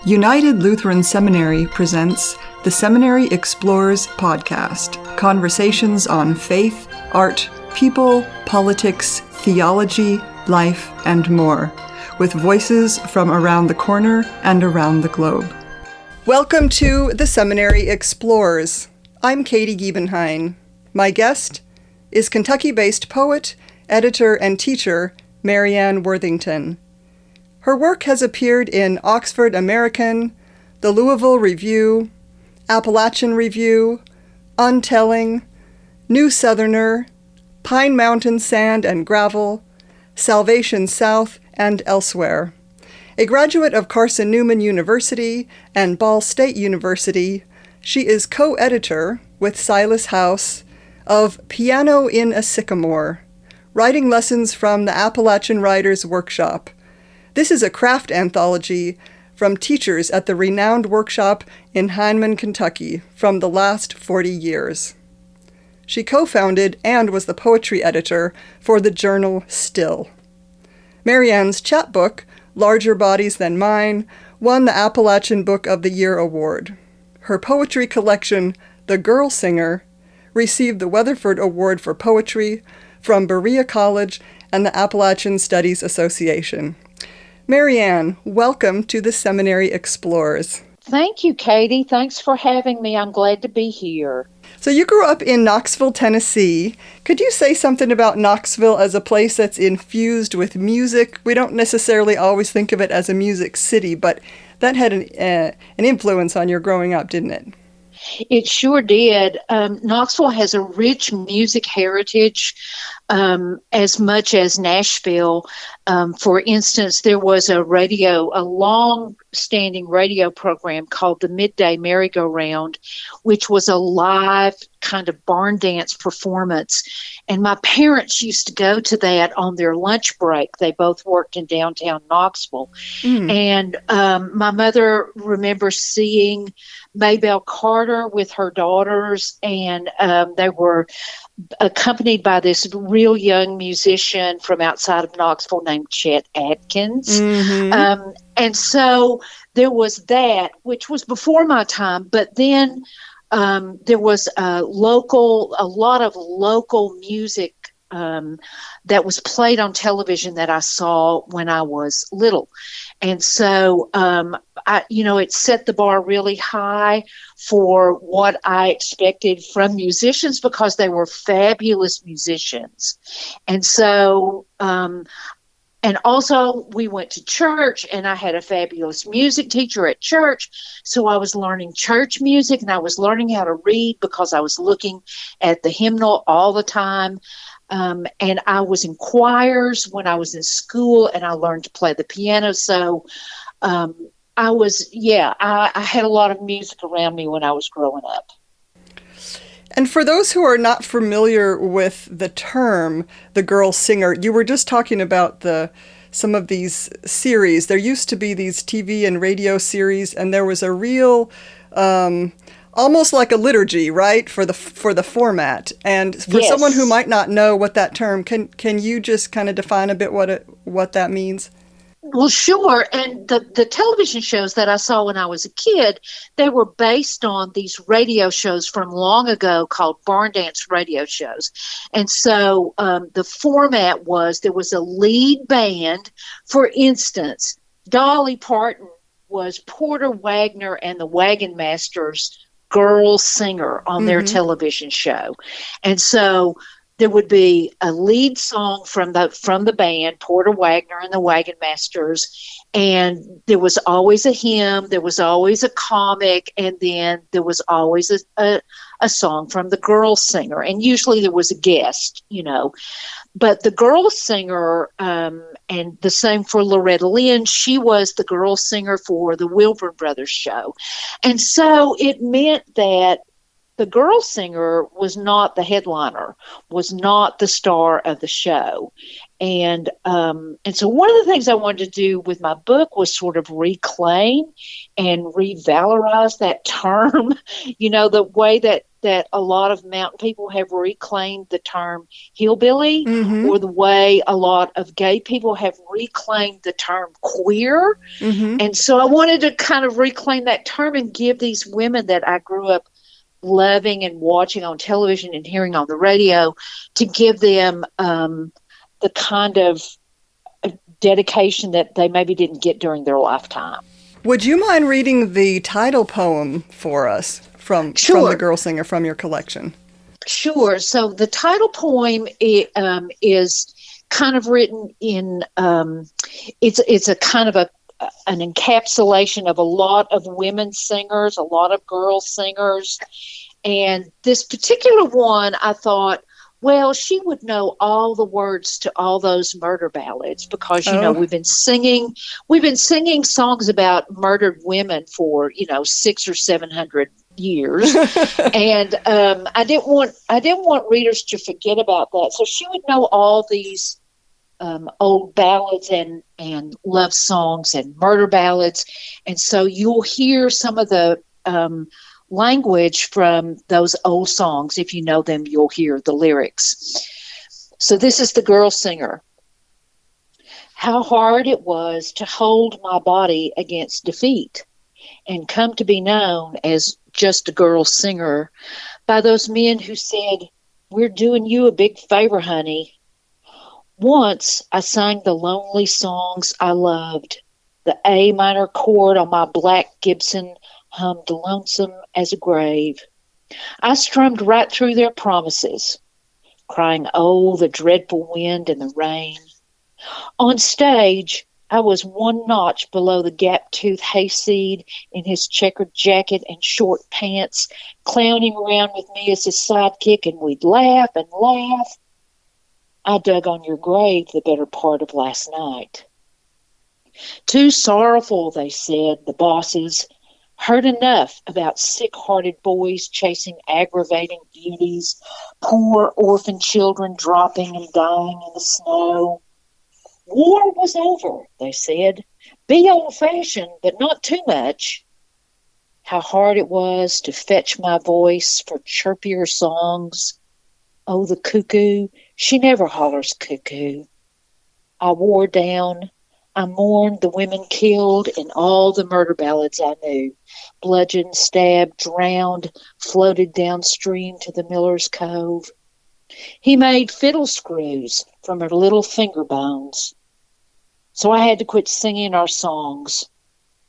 United Lutheran Seminary presents the Seminary Explores podcast, conversations on faith, art, people, politics, theology, life, and more, with voices from around the corner and around the globe. Welcome to the Seminary Explores. I'm Katie Giebenhein. My guest is Kentucky-based poet, editor, and teacher Marianne Worthington. Her work has appeared in Oxford American, the Louisville Review, Appalachian Review, Untelling, New Southerner, Pine Mountain Sand and Gravel, Salvation South, and elsewhere. A graduate of Carson Newman University and Ball State University, she is co-editor with Silas House of Piano in a Sycamore, Writing Lessons from the Appalachian Writers Workshop. This is a craft anthology from teachers at the renowned workshop in Hindman, Kentucky, from the last 40 years. She co-founded and was the poetry editor for the journal Still. Marianne's chapbook, Larger Bodies Than Mine, won the Appalachian Book of the Year award. Her poetry collection, The Girl Singer, received the Weatherford Award for Poetry from Berea College and the Appalachian Studies Association. Marianne, welcome to the Seminary Explores. Thank you, Katie. Thanks for having me. I'm glad to be here. So you grew up in Knoxville, Tennessee. Could you say something about Knoxville as a place that's infused with music? We don't necessarily always think of it as a music city, but that had an influence on your growing up, didn't it? It sure did. Knoxville has a rich music heritage, as much as Nashville. For instance, there was a long-standing radio program called the Midday Merry-Go-Round, which was a live kind of barn dance performance. And my parents used to go to that on their lunch break. They both worked in downtown Knoxville. And my mother remembers seeing Maybelle Carter with her daughters, and they were accompanied by this real young musician from outside of Knoxville named Chet Atkins. And so there was that, which was before my time, but then there was a lot of local music that was played on television that I saw when I was little. And so, it set the bar really high for what I expected from musicians because they were fabulous musicians. And so, and also we went to church, and I had a fabulous music teacher at church. So I was learning church music, and I was learning how to read because I was looking at the hymnal all the time. And I was in choirs when I was in school, and I learned to play the piano. So I had a lot of music around me when I was growing up. And for those who are not familiar with the term, the girl singer, you were just talking about some of these series. There used to be these TV and radio series, and there was a real almost like a liturgy, right, for the format. And for someone who might not know what that term, can you just kind of define a bit what that means? Well, sure. And the television shows that I saw when I was a kid, they were based on these radio shows from long ago called barn dance radio shows. And so the format was there was a lead band. For instance, Dolly Parton was Porter Wagner and the Wagon Masters' girl singer on their television show. And so there would be a lead song from the band, Porter Wagner and the Wagon Masters, and there was always a hymn, there was always a comic, and then there was always a song from the girl singer, and usually there was a guest, But the girl singer, and the same for Loretta Lynn, she was the girl singer for the Wilburn Brothers show. And so it meant that the girl singer was not the headliner, was not the star of the show. And so one of the things I wanted to do with my book was sort of reclaim and revalorize that term, the way that that a lot of mountain people have reclaimed the term hillbilly, Mm-hmm. or the way a lot of gay people have reclaimed the term queer. Mm-hmm. And so I wanted to kind of reclaim that term and give these women that I grew up loving and watching on television and hearing on the radio, to give them the kind of dedication that they maybe didn't get during their lifetime. Would you mind reading the title poem for us from the Sure. Girl Singer from your collection? Sure. So the title poem is kind of written in it's a kind of an encapsulation of a lot of women singers, a lot of girl singers, and this particular one, I thought, well, she would know all the words to all those murder ballads, because Oh, we've been singing songs about murdered women for 600 or 700 years, and I didn't want readers to forget about that. So she would know all these old ballads and love songs and murder ballads, and so you'll hear some of the language from those old songs. If you know them, you'll hear the lyrics. So this is the Girl Singer. How hard it was to hold my body against defeat and come to be known as just a girl singer by those men who said, "We're doing you a big favor, honey." Once I sang the lonely songs I loved. The A minor chord on my black Gibson hummed lonesome as a grave. I strummed right through their promises, crying, "Oh, the dreadful wind and the rain." On stage, I was one notch below the gap-toothed hayseed in his checkered jacket and short pants, clowning around with me as his sidekick, and we'd laugh and laugh. I dug on your grave the better part of last night. Too sorrowful, they said, the bosses. Heard enough about sick-hearted boys chasing aggravating beauties, poor orphan children dropping and dying in the snow. War was over, they said. Be old-fashioned, but not too much. How hard it was to fetch my voice for chirpier songs. Oh, the cuckoo, she never hollers cuckoo. I wore down. I mourned the women killed in all the murder ballads I knew. Bludgeoned, stabbed, drowned, floated downstream to the Miller's Cove. He made fiddle screws from her little finger bones. So I had to quit singing our songs.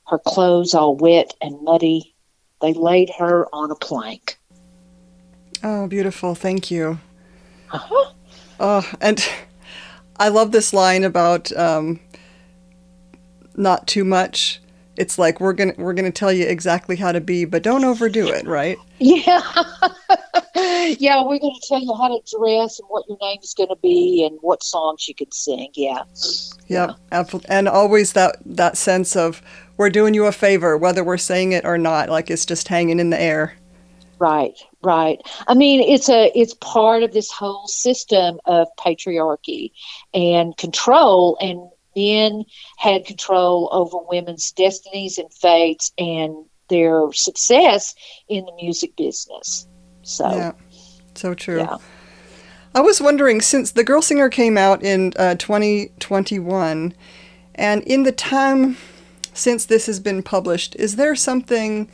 Her clothes all wet and muddy. They laid her on a plank. oh, beautiful. Thank you. Uh-huh. Oh, and I love this line about not too much. It's like we're gonna tell you exactly how to be, but don't overdo it, right? Yeah. Yeah, we're going to tell you how to dress and what your name is going to be and what songs you can sing. Yeah. Yep, and always that sense of we're doing you a favor, whether we're saying it or not. Like it's just hanging in the air. Right, right. I mean, it's part of this whole system of patriarchy and control, and men had control over women's destinies and fates and their success in the music business. So, Yeah, so true. yeah. I was wondering, since The Girl Singer came out in 2021, and in the time since this has been published, is there something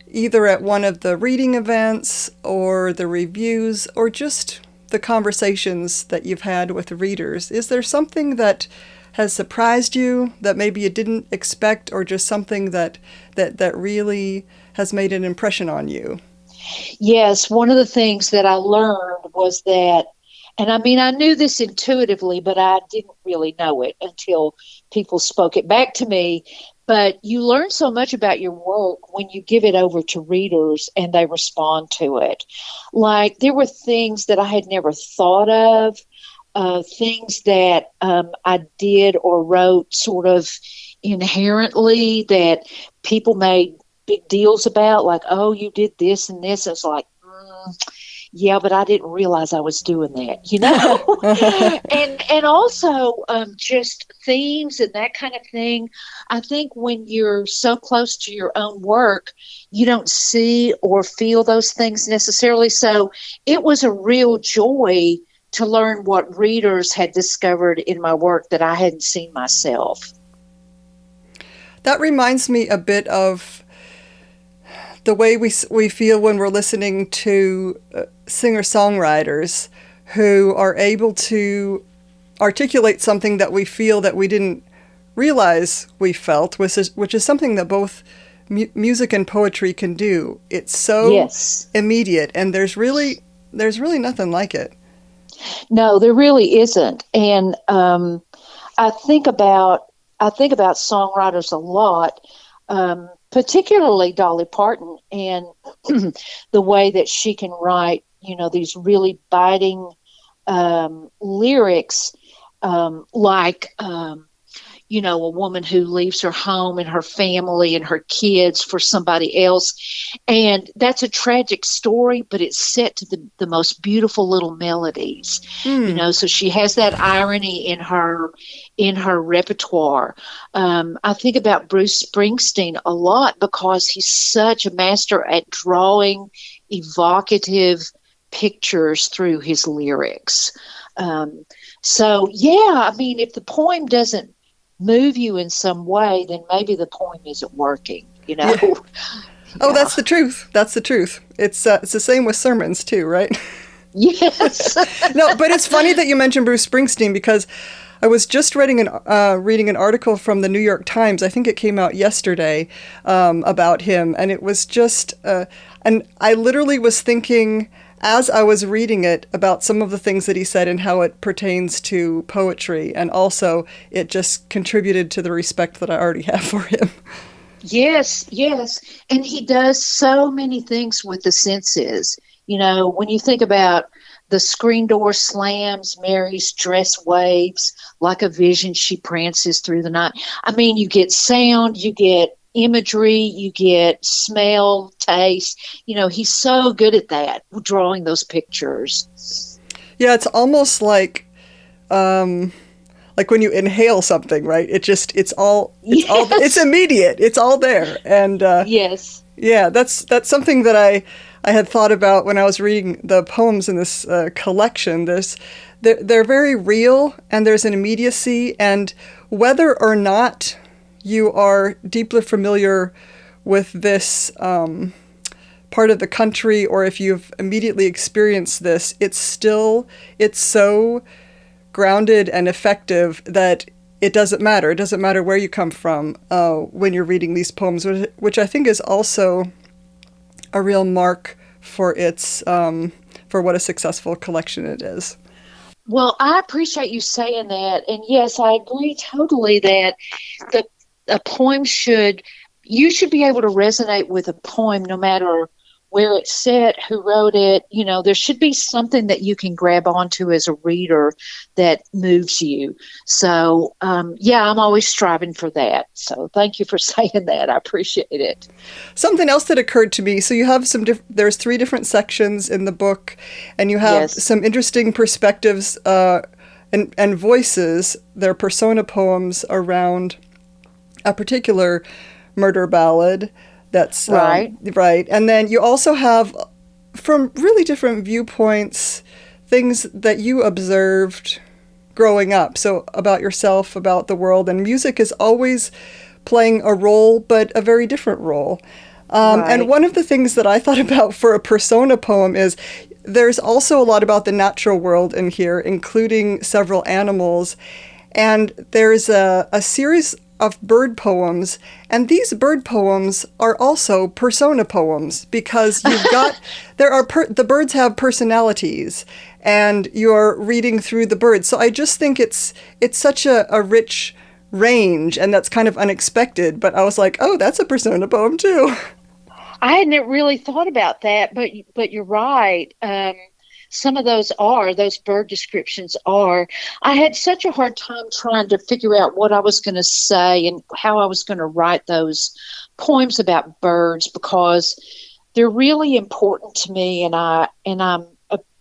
either at one of the reading events or the reviews or just the conversations that you've had with readers, is there something that has surprised you that maybe you didn't expect, or just something that really has made an impression on you? Yes, one of the things that I learned was that, and I mean, I knew this intuitively, but I didn't really know it until people spoke it back to me. But you learn so much about your work when you give it over to readers and they respond to it. Like, there were things that I had never thought of, things that I did or wrote sort of inherently that people made big deals about, like, "Oh, you did this and this." It's like, yeah, but I didn't realize I was doing that, you know? And also just themes and that kind of thing. I think when you're so close to your own work, you don't see or feel those things necessarily. So it was a real joy to learn what readers had discovered in my work that I hadn't seen myself. That reminds me a bit of the way we feel when we're listening to singer-songwriters who are able to articulate something that we feel that we didn't realize we felt, which is something that both music and poetry can do. It's so immediate, and there's really nothing like it. No, there really isn't. And I think about songwriters a lot, particularly Dolly Parton, and the way that she can write, these really biting lyrics, like a woman who leaves her home and her family and her kids for somebody else. And that's a tragic story, but it's set to the most beautiful little melodies, so she has that irony in her repertoire. I think about Bruce Springsteen a lot because he's such a master at drawing evocative pictures through his lyrics. So, yeah, I mean, if the poem doesn't move you in some way, then maybe the poem isn't working, Yeah. Oh, that's the truth. That's the truth. It's the same with sermons too, right? Yes. No, but it's funny that you mentioned Bruce Springsteen, because I was just reading an article from the New York Times. I think it came out yesterday, about him, and it was just, and I literally was thinking, as I was reading it, about some of the things that he said and how it pertains to poetry, and also it just contributed to the respect that I already have for him. Yes, and he does so many things with the senses. When you think about the screen door slams, Mary's dress waves, like a vision she prances through the night. I mean, you get sound, you get imagery, you get smell, taste. He's so good at that, drawing those pictures. Yeah, it's almost like when you inhale something, right? It's immediate. It's all there. And yes. Yeah, that's something that I had thought about when I was reading the poems in this collection. They're very real, and there's an immediacy, and whether or not you are deeply familiar with this part of the country, or if you've immediately experienced this, it's so grounded and effective that it doesn't matter. It doesn't matter where you come from when you're reading these poems, which I think is also a real mark for for what a successful collection it is. Well, I appreciate you saying that, and yes, I agree totally that a poem you should be able to resonate with a poem no matter where it's set, who wrote it. There should be something that you can grab onto as a reader that moves you. So, yeah, I'm always striving for that. So thank you for saying that. I appreciate it. Something else that occurred to me. So you have there's 3 different sections in the book, and you have some interesting perspectives and voices. They're persona poems around a particular murder ballad. That's right. Right. And then you also have, from really different viewpoints, things that you observed growing up. So about yourself, about the world, and music is always playing a role, but a very different role. Right. And one of the things that I thought about for a persona poem is there's also a lot about the natural world in here, including several animals. And there's a series of bird poems, and these bird poems are also persona poems, because you've got the birds have personalities, and you're reading through the birds. So I just think it's such a rich range, and that's kind of unexpected. But I was like, oh, that's a persona poem too. I hadn't really thought about that, but you're right. Some of those bird descriptions are. I had such a hard time trying to figure out what I was going to say and how I was going to write those poems about birds, because they're really important to me, and I'm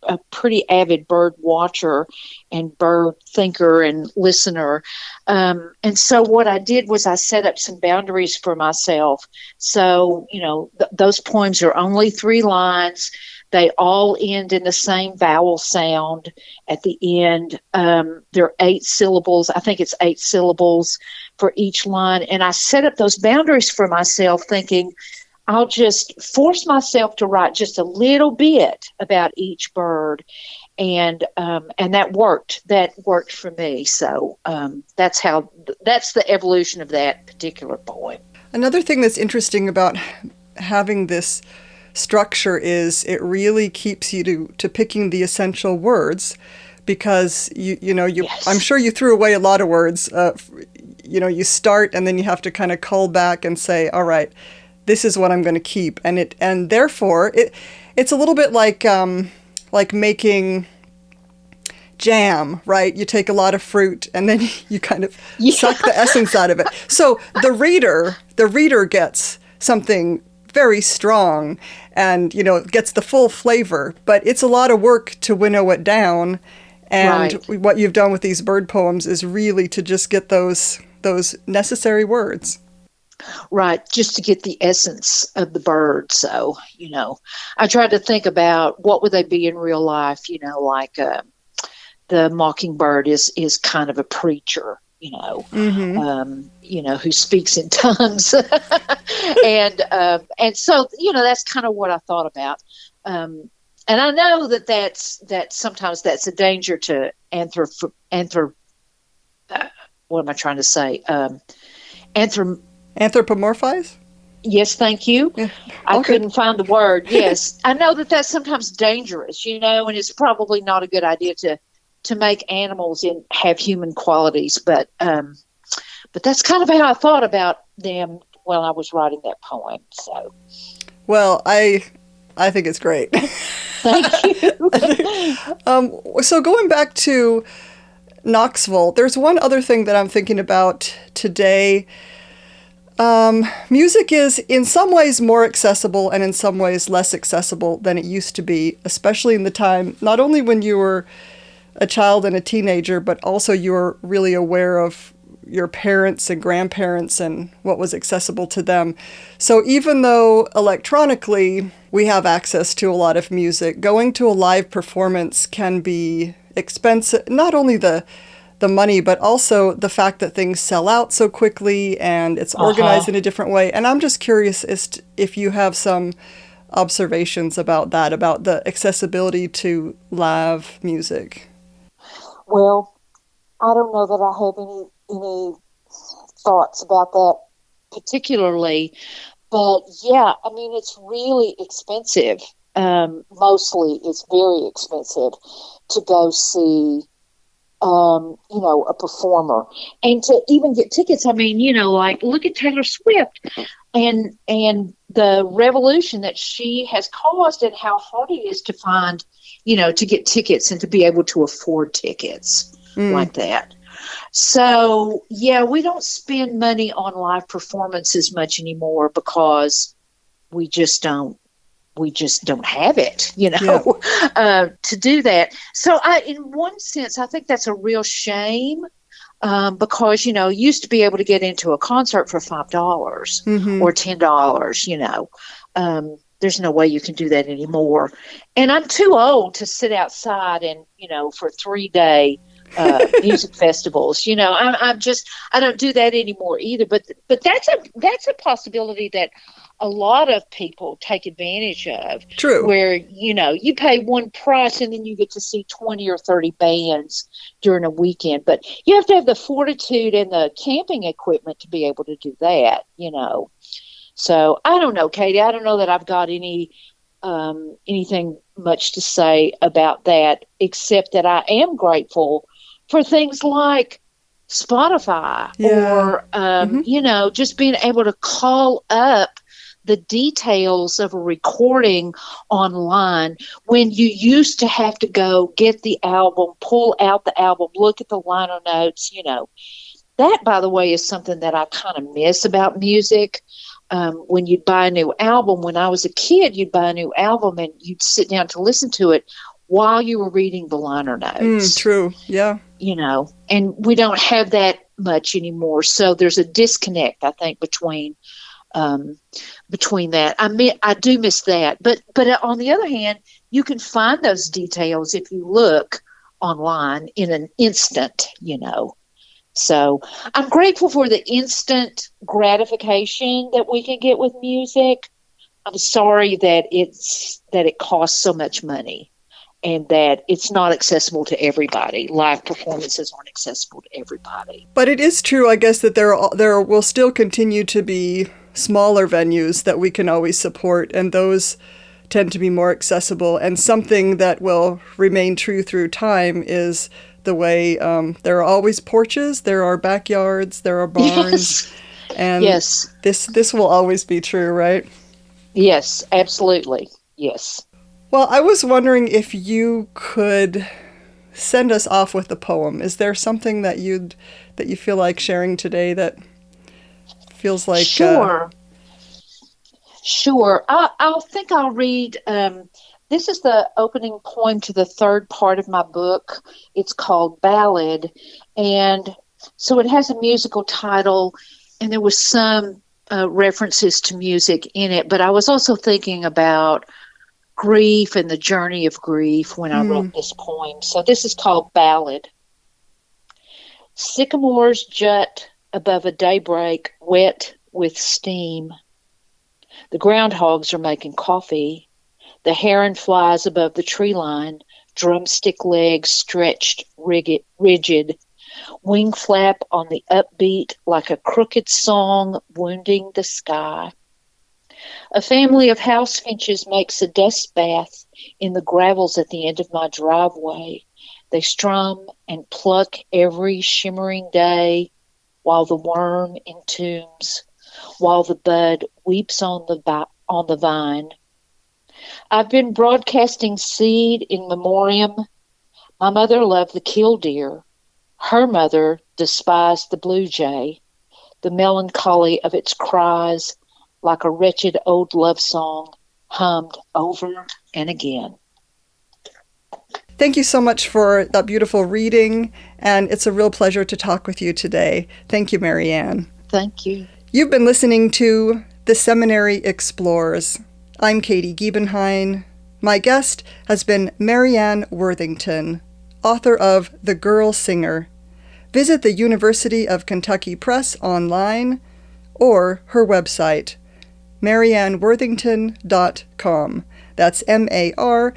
a pretty avid bird watcher and bird thinker and listener. And so what I did was I set up some boundaries for myself. So, those poems are only 3 lines. They all end in the same vowel sound at the end. They're 8 syllables. I think it's 8 syllables for each line. And I set up those boundaries for myself thinking, I'll just force myself to write just a little bit about each bird, and that worked. That worked for me. So that's the evolution of that particular poem. Another thing that's interesting about having this structure is it really keeps you to picking the essential words, because Yes. I'm sure you threw away a lot of words. You start and then you have to kind of cull back and say, all right, this is what I'm going to keep, and therefore it's a little bit like making jam, right? You take a lot of fruit and then you kind of suck the essence out of it. So the reader gets something very strong and gets the full flavor, but it's a lot of work to winnow it down. And Right. what you've done with these bird poems is really to just get those necessary words. Right, just to get the essence of the bird. So, I tried to think about what would they be in real life, like the mockingbird is kind of a preacher, Mm-hmm. who speaks in tongues. and so, that's kind of what I thought about. And I know that sometimes that's a danger to what am I trying to say? Anthropomorphize? Yes, thank you. Yeah. I Okay. couldn't find the word. Yes, I know that that's sometimes dangerous, and it's probably not a good idea to make animals have human qualities. But that's kind of how I thought about them while I was writing that poem. So, Well, I think it's great. thank you. So going back to Knoxville, there's one other thing that I'm thinking about today. Music is in some ways more accessible and in some ways less accessible than it used to be, especially in the time, not only when you were a child and a teenager, but also you were really aware of your parents and grandparents and what was accessible to them. So even though electronically we have access to a lot of music, going to a live performance can be expensive, not only the money, but also the fact that things sell out so quickly and it's organized in a different way. And I'm just curious if you have some observations about that, about the accessibility to live music. Well, I don't know that I have any thoughts about that particularly, but yeah, I mean, it's really expensive. Mostly, it's very expensive to go see a performer, and to even get tickets. I mean, like look at Taylor Swift and the revolution that she has caused, and how hard it is to find, to get tickets and to be able to afford tickets like that. So yeah, we don't spend money on live performances much anymore because we just don't have it, to do that. So in one sense, I think that's a real shame, because, you used to be able to get into a concert for $5 or $10, there's no way you can do that anymore. And I'm too old to sit outside and, for 3-day music festivals, I don't do that anymore either. But that's a possibility that a lot of people take advantage of. True. Where, you pay one price and then you get to see 20 or 30 bands during a weekend. But you have to have the fortitude and the camping equipment to be able to do that, So I don't know, Katie. I don't know that I've got anything much to say about that, except that I am grateful for things like Spotify or, just being able to call up the details of a recording online when you used to have to go get the album, pull out the album, look at the liner notes, That, by the way, is something that I kind of miss about music. When you'd buy a new album, when I was a kid, you'd buy a new album and you'd sit down to listen to it. while you were reading the liner notes. True. Yeah. And we don't have that much anymore. So there's a disconnect, I think, between that. I do miss that. But on the other hand, you can find those details if you look online in an instant, So I'm grateful for the instant gratification that we can get with music. I'm sorry that it costs so much money and that it's not accessible to everybody. Live performances aren't accessible to everybody. But it is true, I guess, that there will still continue to be smaller venues that we can always support, and those tend to be more accessible. And something that will remain true through time is the way there are always porches, there are backyards, there are barns. Yes. And yes. This will always be true, right? Yes, absolutely. Yes. Well, I was wondering if you could send us off with a poem. Is there something that you feel like sharing today that feels like... Sure. I'll read... this is the opening poem to the third part of my book. It's called Ballad. And so it has a musical title, and there was some references to music in it. But I was also thinking about grief and the journey of grief when I wrote this poem. So this is called Ballad. Sycamores jut above a daybreak wet with steam. The groundhogs are making coffee. The heron flies above the tree line, drumstick legs stretched rigid, wing flap on the upbeat like a crooked song wounding the sky. A family of house finches makes a dust bath in the gravels at the end of my driveway. They strum and pluck every shimmering day while the worm entombs, while the bud weeps on the vine. I've been broadcasting seed in memoriam. My mother loved the killdeer. Her mother despised the blue jay, the melancholy of its cries like a wretched old love song hummed over and again. Thank you so much for that beautiful reading, and it's a real pleasure to talk with you today. Thank you, Marianne. Thank you. You've been listening to The Seminary Explores. I'm Katie Giebenheim. My guest has been Marianne Worthington, author of The Girl Singer. Visit the University of Kentucky Press online or her website, marianneworthington.com. That's MARIANNE.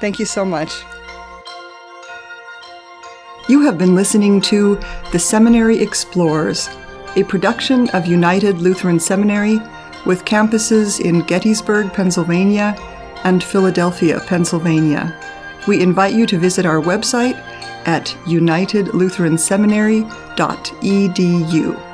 Thank you so much. You have been listening to The Seminary Explores, a production of United Lutheran Seminary with campuses in Gettysburg, Pennsylvania and Philadelphia, Pennsylvania. We invite you to visit our website at unitedlutheranseminary.edu.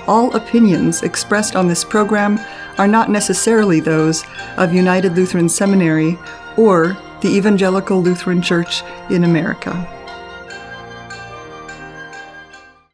All opinions expressed on this program are not necessarily those of United Lutheran Seminary or the Evangelical Lutheran Church in America.